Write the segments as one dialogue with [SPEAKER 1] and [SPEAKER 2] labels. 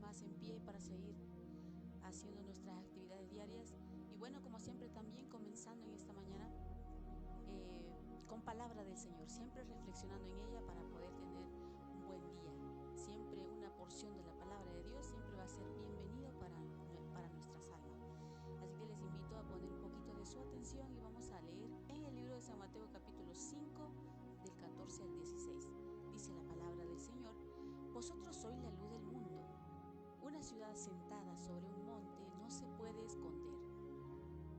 [SPEAKER 1] más en pie para seguir haciendo nuestras actividades diarias. Y bueno, como siempre también comenzando en esta mañana con palabra del Señor, siempre reflexionando en ella para poder tener un buen día. Siempre una porción de la palabra de Dios siempre va a ser bienvenido para nuestras almas. Así que les invito a poner un poquito de su atención y vamos a leer en el libro de San Mateo capítulo 5 del 14 al 16. Dice la palabra del Señor: vosotros sois la luz del mundo. Una ciudad sentada sobre un monte no se puede esconder,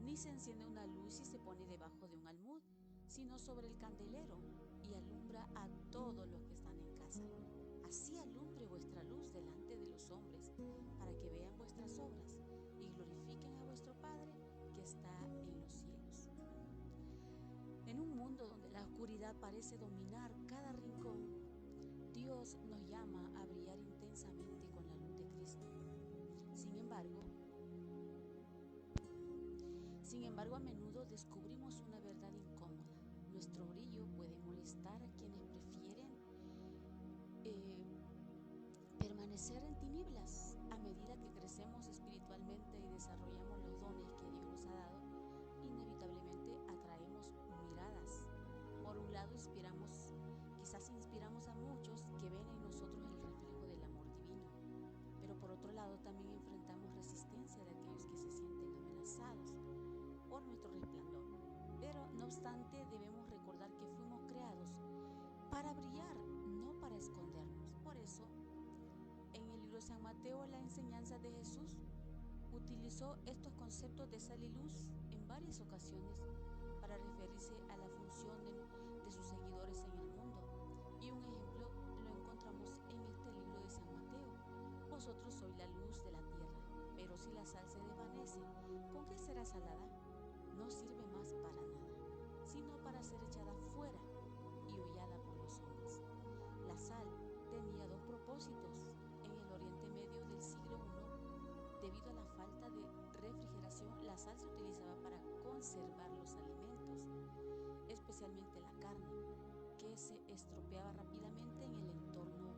[SPEAKER 1] ni se enciende una luz y se pone debajo de un almud, sino sobre el candelero, y alumbra a todos los que están en casa. Así alumbre vuestra luz delante de los hombres, para que vean vuestras obras y glorifiquen a vuestro Padre que está en los cielos. En un mundo donde la oscuridad parece dominar cada rincón, Dios nos llama a brillar intensamente con la luz de Cristo. Sin embargo, a menudo descubrimos una verdad incómoda. Nuestro brillo puede molestar a quienes prefieren permanecer en tinieblas. A medida que crecemos espiritualmente y desarrollamos los dones que Dios nos ha dado, inevitablemente atraemos miradas. Por un lado, quizás inspiramos a muchos que ven en nosotros el reflejo del amor divino, pero por otro lado también enfrentamos resistencia de aquellos que se sienten amenazados por nuestro resplandor. Pero no obstante, debemos recordar que fuimos creados para brillar, no para escondernos. Por eso, en el libro de San Mateo, la enseñanza de Jesús utilizó estos conceptos de sal y luz en varias ocasiones para referirse a la función de sus seguidores en el mundo. Y un ejemplo lo encontramos en este libro de San Mateo: vosotros sois la luz de la tierra, pero si la sal se desvanece, ¿con qué será salada? No sirve más para nada, sino para ser echada fuera y hollada por los hombres. La sal tenía dos propósitos. En el Oriente Medio del siglo I, debido a la falta de refrigeración, la sal se utilizaba para conservar los alimentos, especialmente la carne, que se estropeaba rápidamente en el entorno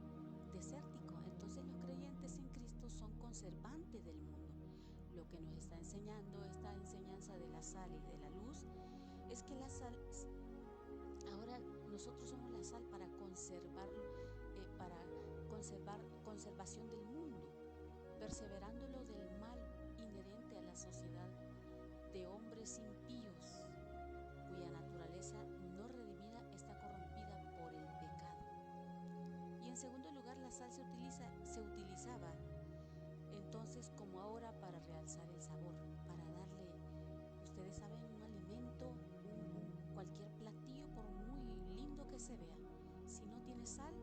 [SPEAKER 1] desértico. Entonces los creyentes en Cristo son conservantes del mundo. Lo que nos está enseñando esta enseñanza de la sal y de la luz es que la sal, ahora nosotros somos la sal para conservación del mundo, perseverándolo del mal inherente a la sociedad de hombres impíos, cuya naturaleza no redimida está corrompida por el pecado. Y en segundo lugar, la sal se utilizaba entonces como ahora para realzar el sabor, para darle, ustedes saben, un alimento, cualquier platillo, por muy lindo que se vea, si no tiene sal,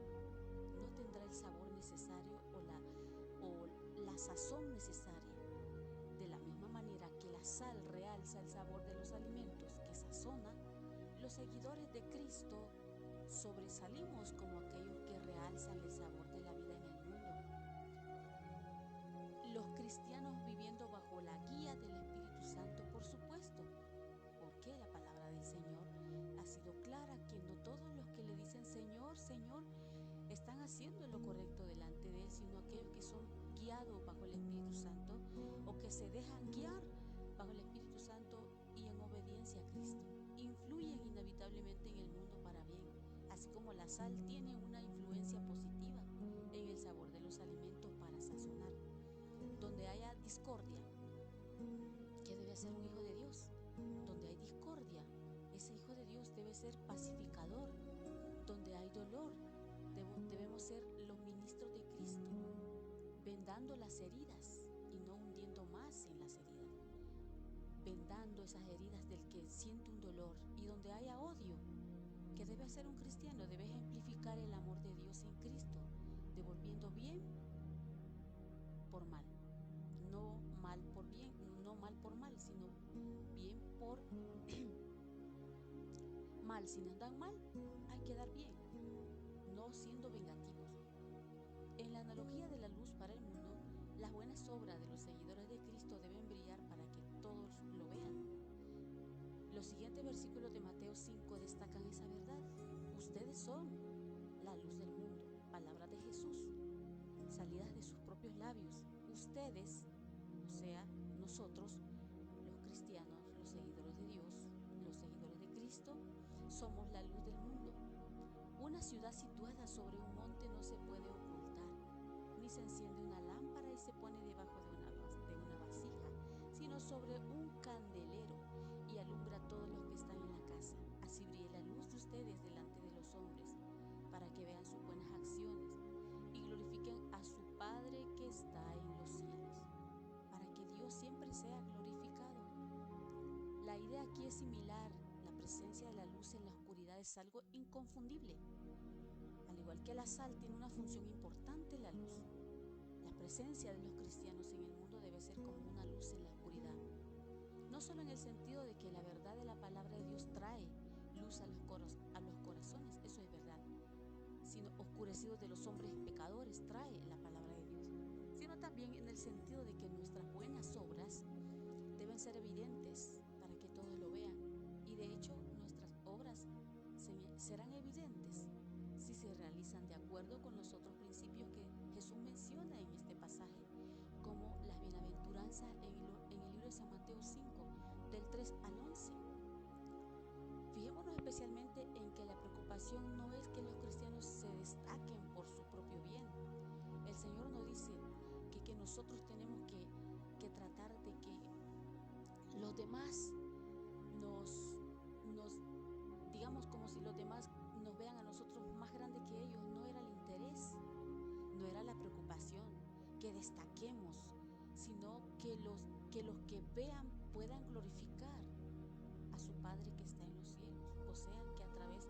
[SPEAKER 1] no tendrá el sabor necesario o la sazón necesaria. De la misma manera que la sal realza el sabor de los alimentos que sazona, los seguidores de Cristo sobresalimos como aquellos que realzan el sabor de la vida en el mundo. Los cristianos viviendo bajo la guía del Espíritu Santo, por supuesto, porque la palabra del Señor ha sido clara, que no todos los que le dicen Señor, Señor, están haciendo lo correcto delante de Él, sino aquellos que son guiados bajo el Espíritu Santo o que se dejan guiar bajo el Espíritu Santo y en obediencia a Cristo. Influyen inevitablemente en el mundo para bien, así como la sal tiene una influencia positiva en el sabor de los alimentos para sazonar. Donde haya discordia, ¿qué debe hacer un hijo de Dios? Donde hay discordia, ese hijo de Dios debe ser pacificador. Donde hay dolor, debemos ser los ministros de Cristo, vendando las heridas y no hundiendo más en las heridas, vendando esas heridas del que siente un dolor. Y donde haya odio, ¿qué debe hacer un cristiano? Debe ejemplificar el amor de Dios en Cristo, devolviendo bien por mal. No mal por bien, no mal por mal, sino bien por mal. Si nos dan mal, hay que dar bien, no siendo vengativos. En la analogía de la luz para el mundo, las buenas obras de los seguidores de Cristo deben brillar para que todos lo vean. Los siguientes versículos de Mateo 5 destacan esa verdad. Ustedes son la luz del mundo, palabras de Jesús, salidas de sus propios labios. labios. Ustedes, o sea, nosotros, los cristianos, los seguidores de Dios, los seguidores de Cristo, somos la luz del mundo. Una ciudad situada sobre un monte no se puede ocultar, ni se enciende una lámpara y se pone debajo de una vasija, sino sobre un candelero y alumbra a todos los que están en la casa. Así brille la luz de ustedes delante de los hombres, para que vean sus buenas acciones y glorifiquen a su Padre que está en los cielos, para que Dios siempre sea glorificado. La idea aquí es similar. La presencia de la luz en la oscuridad es algo inconfundible. Al igual que la sal tiene una función importante en la luz, la presencia de los cristianos en el mundo debe ser como una luz en la oscuridad. No solo en el sentido de que la verdad de la palabra de Dios trae luz a los corazones, eso es verdad, sino oscurecidos de los hombres pecadores trae la palabra de Dios, sino también en el sentido de que nuestras buenas obras deben ser evidentes para que todos lo vean. Y de hecho nuestras obras serán evidentes si se realizan de acuerdo con los otros principios que Jesús menciona en este pasaje, como las bienaventuranzas en el libro de San Mateo 5, del 3 al 11. Fijémonos especialmente en que la preocupación no es que los cristianos se destaquen por su propio bien. El Señor nos dice que nosotros tenemos que tratar de que los demás digamos como si los demás nos vean a nosotros más grandes que ellos. No era el interés, no era la preocupación que destaquemos, sino que los que vean puedan glorificar a su Padre que está en los cielos. O sea, que a través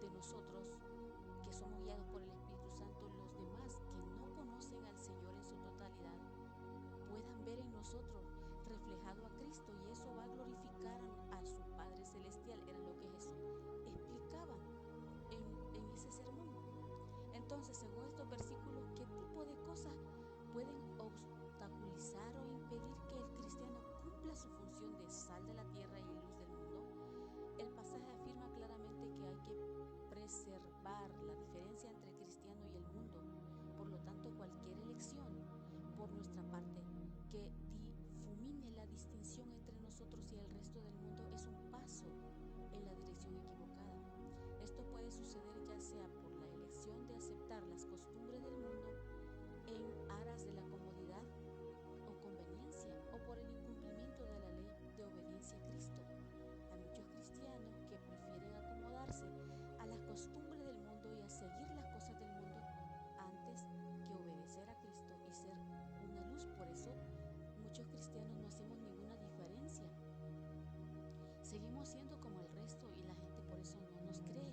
[SPEAKER 1] de nosotros, que somos guiados por el Espíritu Santo, los demás que no conocen al Señor en su totalidad puedan ver en nosotros reflejado a Cristo, y eso va a glorificar a su Padre Celestial. Era lo que Jesús explicaba en ese sermón. Entonces, según estos versículos, ¿qué tipo de cosas pueden obstaculizar o impedir que el cristiano cumpla su función de sal de la tierra y luz del mundo? El pasaje afirma claramente que hay que preservar la diferencia entre el cristiano y el mundo. Por lo tanto, cualquier elección por nuestra parte que difumine la distinción entre nosotros y el resto del mundo es un paso en la dirección equivocada. Esto puede suceder ya sea por la elección de aceptar las costumbres del mundo en aras de la comodidad o conveniencia, o por el incumplimiento de la ley de obediencia a Cristo. Hay muchos cristianos que prefieren acomodarse a las costumbres del mundo y a seguir las cosas del mundo antes que obedecer a Cristo y ser una luz. Por eso muchos cristianos no hacemos ninguna diferencia. Seguimos siendo como el resto y la gente por eso no nos cree,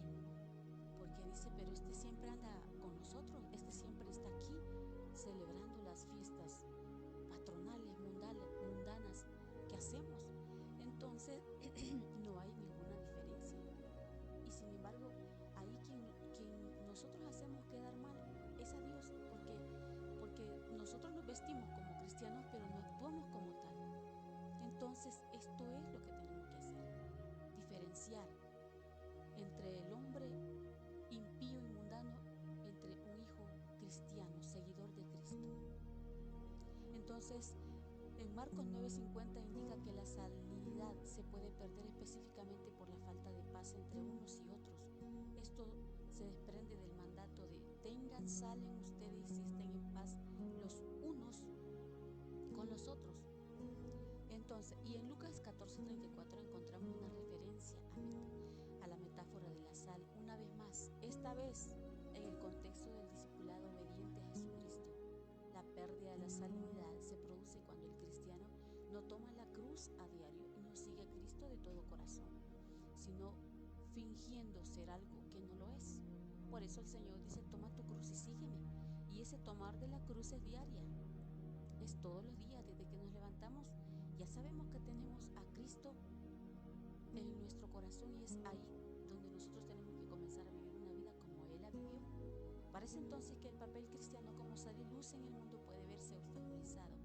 [SPEAKER 1] porque dice, pero este siempre anda con nosotros, este siempre está aquí celebrando las fiestas patronales, mundanas que hacemos. Entonces no hay ninguna diferencia. Y sin embargo, ahí quien nosotros hacemos quedar mal es a Dios, porque nosotros nos vestimos como cristianos, pero no actuamos como tal. Entonces, esto es lo que tenemos que hacer: diferenciar entre el hombre impío y mundano, entre un hijo cristiano, seguidor de Cristo. Entonces, en Marcos 9:50 indica que la sanidad se puede perder específicamente por la falta de paz entre unos y otros. Esto se desprende del mandato de tengan sal en ustedes y estén en paz los unos con los otros. Entonces, y en Lucas 14:34 encontramos una referencia a la metáfora de la sal, una vez más, esta vez en el contexto del discipulado obediente a Jesucristo. La pérdida de la salinidad se produce cuando el cristiano no toma la cruz a diario y no sigue a Cristo de todo corazón, sino fingiendo ser algo que no lo es. Por eso el Señor dice, toma tu cruz y sígueme. Y ese tomar de la cruz es diaria, es todos los días, desde que nos levantamos. Ya sabemos que tenemos a Cristo en nuestro corazón, y es ahí donde nosotros tenemos que comenzar a vivir una vida como Él la vivió. Parece entonces que el papel cristiano como sal y luz en el mundo puede verse obstaculizado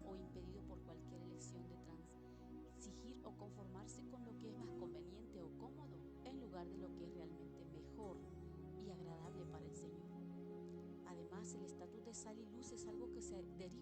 [SPEAKER 1] o impedido por cualquier elección de transigir o conformarse con lo que es más conveniente o cómodo en lugar de lo que es realmente mejor y agradable para el Señor. Además, el estatus de sal y luz es algo que se deriva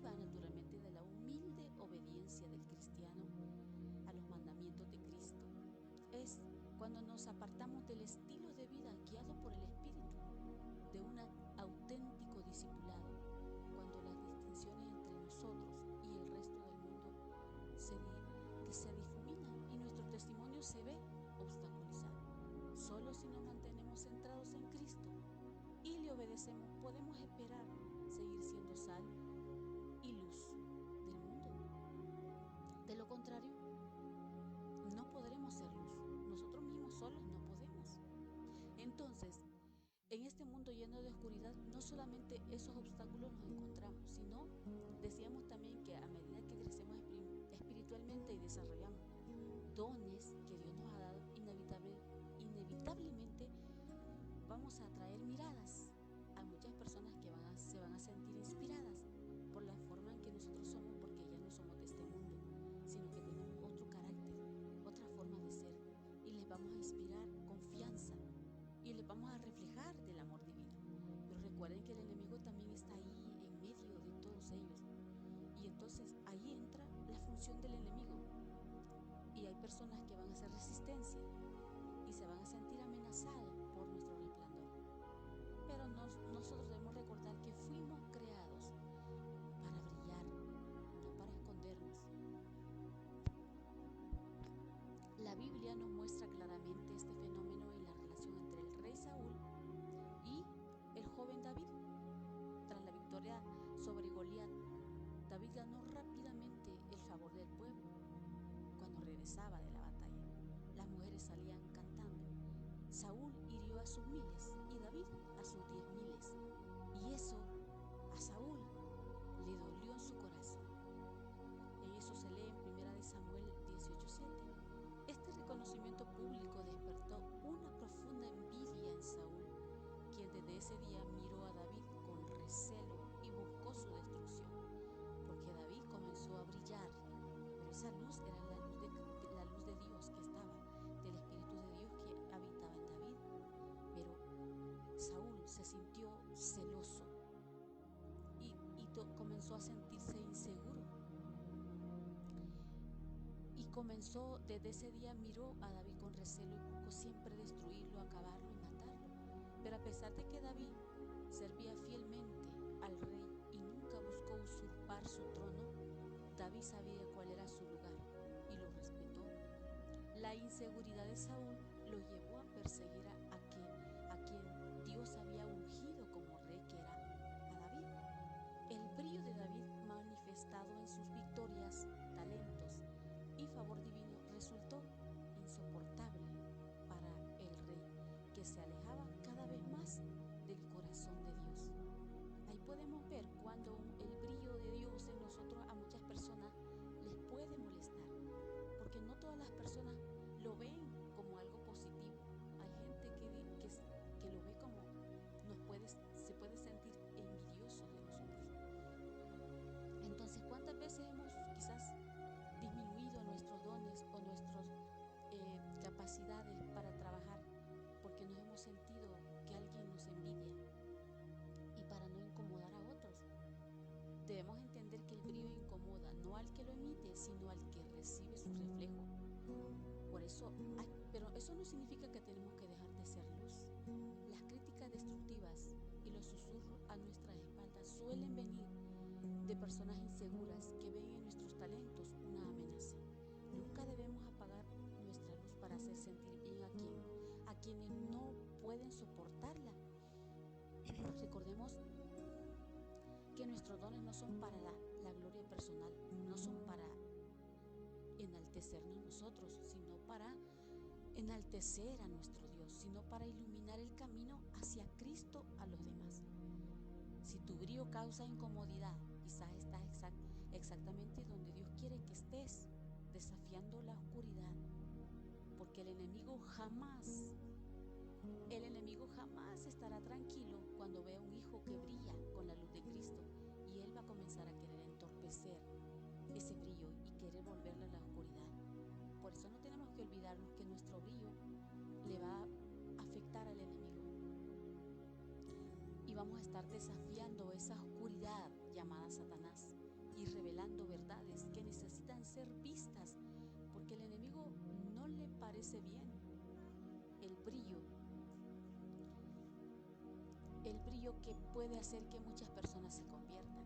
[SPEAKER 1] Solo si nos mantenemos centrados en Cristo y le obedecemos, podemos esperar seguir siendo sal y luz del mundo. De lo contrario, no podremos ser luz. Nosotros mismos solos no podemos. Entonces, en este mundo lleno de oscuridad, no solamente esos obstáculos nos encontramos, sino decíamos también que a medida que crecemos espiritualmente y desarrollamos dones que Dios nos ha dado, inevitablemente vamos a atraer miradas a muchas personas que se van a sentir inspiradas por la forma en que nosotros somos, porque ya no somos de este mundo, sino que tenemos otro carácter, otra forma de ser, y les vamos a inspirar confianza y les vamos a reflejar del amor divino. Pero recuerden que el enemigo también está ahí en medio de todos ellos, y entonces ahí entra la función del enemigo, y hay personas que van a hacer resistencia y se van a sentir amenazadas por nuestro resplandor. Pero nosotros debemos recordar que fuimos creados para brillar, no para escondernos. La Biblia nos muestra claramente este fenómeno en la relación entre el rey Saúl y el joven David. Tras la victoria sobre Goliat, David ganó rápidamente el favor del pueblo. Cuando regresaba de la batalla, las mujeres salían cantando: Saúl hirió a sus miles y David a sus 10,000. Y eso a Saúl le dolió en su corazón. En eso se lee en 1 Samuel 18:7. Este reconocimiento público despertó una profunda envidia en Saúl, quien desde ese día miró a David con recelo y buscó su destrucción, porque David comenzó a brillar, pero esa luz era la luz de Dios que estaba, del Espíritu de Dios que habitaba en David. Pero Saúl se sintió celoso y comenzó a sentirse inseguro. Y comenzó, desde ese día miró a David con recelo y buscó siempre destruirlo, acabarlo y matarlo. Pero a pesar de que David servía fielmente al rey y nunca buscó usurpar su trono, David sabía cuál era su lugar y lo respetó. La inseguridad de Saúl lo llevó a perseguir a quien Dios había ungido como rey, que era a David. El brillo de David, manifestado en sus victorias, talentos y favor divino, resultó insoportable para el rey, que se alejaba cada vez más del corazón de Dios. Ahí podemos ver cuando el brillo de Dios en nosotros a muchas personas les puede molestar, porque no todas las personas lo ven como algo positivo. Hay gente que lo ve como se puede sentir envidioso de nosotros. Entonces, ¿cuántas veces hemos quizás disminuido nuestros dones o nuestras capacidades para trabajar porque nos hemos sentido que alguien nos envidia? Y para no incomodar a otros, debemos entender que el brillo incomoda no al que lo emite, sino al que recibe su reflejo. Pero eso no significa que tenemos que dejar de ser luz. Las críticas destructivas y los susurros a nuestras espaldas suelen venir de personas inseguras que ven en nuestros talentos una amenaza. Nunca debemos apagar nuestra luz para hacer sentir bien a quienes no pueden soportarla. Recordemos que nuestros dones no son para la gloria personal, no son para enaltecernos nosotros, sino para enaltecer a nuestro Dios, sino para iluminar el camino hacia Cristo a los demás. Si tu brillo causa incomodidad, quizás estás exactamente donde Dios quiere que estés, desafiando la oscuridad, porque el enemigo jamás estará tranquilo cuando vea a un hijo que brilla con la luz de Cristo, y él va a comenzar a querer entorpecer ese brillo y querer volverle a la oscuridad. Por eso no tenemos que olvidarnos que nuestro brillo le va a afectar al enemigo y vamos a estar desafiando esa oscuridad llamada Satanás y revelando verdades que necesitan ser vistas, porque al enemigo no le parece bien el brillo que puede hacer que muchas personas se conviertan.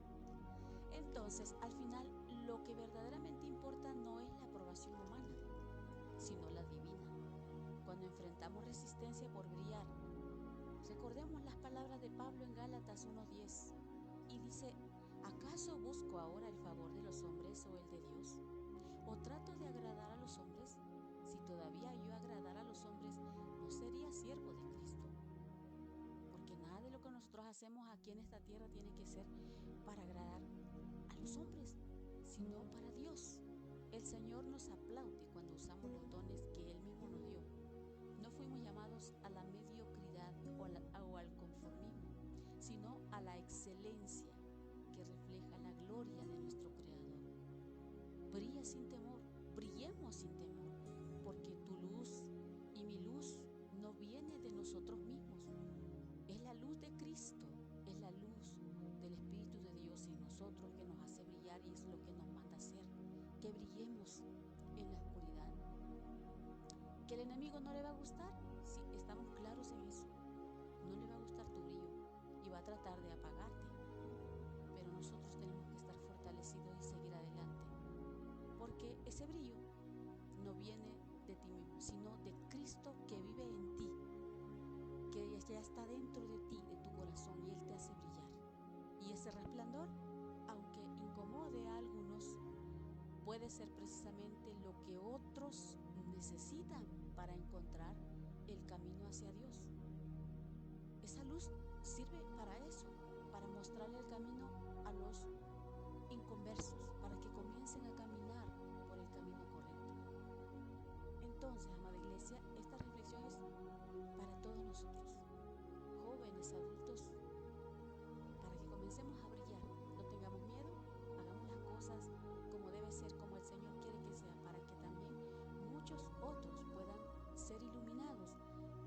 [SPEAKER 1] Entonces, al final, lo que verdaderamente importa no es la aprobación humana, sino la divina. Cuando cuando enfrentamos resistencia por brillar. Recordemos las palabras de Pablo en Gálatas 1:10 y dice: ¿acaso busco ahora el favor de los hombres o el de Dios? ¿O trato de agradar a los hombres? Si todavía yo agradara a los hombres, no sería siervo de Cristo. Porque nada de lo que nosotros hacemos aquí en esta tierra tiene que ser para agradar a los hombres, sino para Dios. El Señor nos aplaude cuando usamos los dones que Él mismo nos dio. No fuimos llamados a la mediocridad o al conformismo, sino a la excelencia que refleja la gloria de nuestro Creador. Brilla sin temor, brillemos sin temor, porque tu luz y mi luz no viene de nosotros mismos. Es la luz de Cristo, es la luz del Espíritu de Dios en nosotros que nos hace brillar y es lo que nos manda hacer, que brillemos en la oscuridad. ¿Que el enemigo no le va a gustar? Sí, estamos claros en eso. No le va a gustar tu brillo y va a tratar de apagarte. Pero nosotros tenemos que estar fortalecidos y seguir adelante. Porque ese brillo no viene de ti mismo, sino de Cristo que vive en ti, que ya está dentro de ti, de tu corazón, y Él te hace brillar. Y ese resplandor, aunque incomode a algunos, puede ser precisamente lo que otros necesitan para encontrar el camino hacia Dios. Esa luz sirve para eso, para mostrarle el camino a los inconversos, para que comiencen a caminar por el camino correcto. Entonces, amada iglesia, esta reflexión es para todos nosotros, jóvenes, adultos, para que comencemos a brillar. No tengamos miedo, hagamos las cosas como debe ser, como el Señor quiere que sea, para que también muchos otros puedan ser iluminados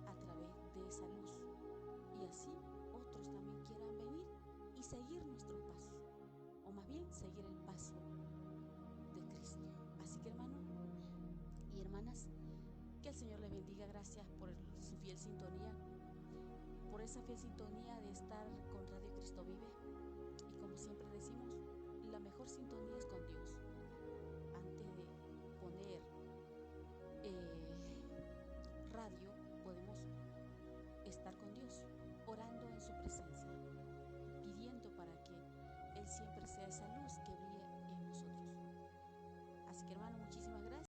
[SPEAKER 1] a través de esa luz. Y así otros también quieran venir y seguir nuestros pasos, o más bien seguir el paso de Cristo. Así que, hermanos y hermanas, que el Señor les bendiga. Gracias por su fiel sintonía, por esa fiel sintonía de estar con Radio Cristo Vive.